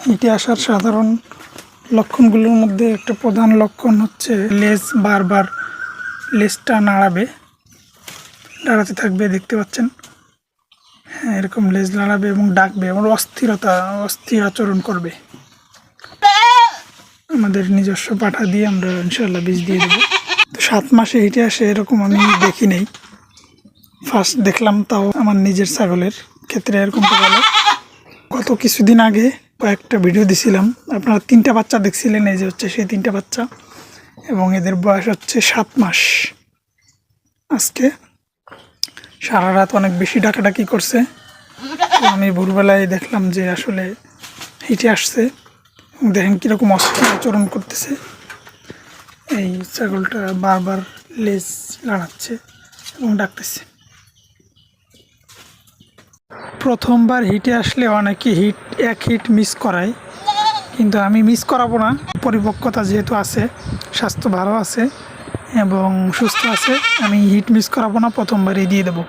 হিটে আসার সাধারণ লক্ষণগুলোর মধ্যে একটা প্রধান লক্ষণ হচ্ছে লেজ বারবার লেজটা নাড়াতে থাকবে, দেখতে পাচ্ছেন। হ্যাঁ, এরকম লেজ নাড়াবে এবং ডাকবে এবং অস্থির আচরণ করবে। আমাদের নিজস্ব পাঠা দিয়ে আমরা ইনশাল্লাহ বীজ দিয়ে দেবো। তো 7 মাসে হিটে আসে এরকম আমি দেখি নেই, ফার্স্ট দেখলাম, তাও আমার নিজের ছাগলের ক্ষেত্রে এরকমটা হলো। গত কিছুদিন আগে কয়েকটা ভিডিও দিছিলাম, আপনারা 3টা বাচ্চা দেখছিলেন, এই যে হচ্ছে সেই 3টা বাচ্চা এবং এদের বয়স হচ্ছে 7 মাস। আজকে সারা রাত অনেক বেশি ডাকাডাকি করছে, আমি ভোরবেলায় দেখলাম যে আসলে হিটে আসছে। দেখেন কীরকম অস্থির আচরণ করতেছে। এই ছাগলটা বারবার লেজ লাড়াচ্ছে এবং ডাকতেছে। প্রথমবার হিটে আসলে অনেকে এক হিট মিস করায়, কিন্তু আমি মিস করাবো না। পরিপক্কতা যেহেতু আছে, স্বাস্থ্য ভালো আছে এবং সুস্থ আছে, আমি হিট মিস করাবো না, প্রথমবারই দিয়ে দেবো।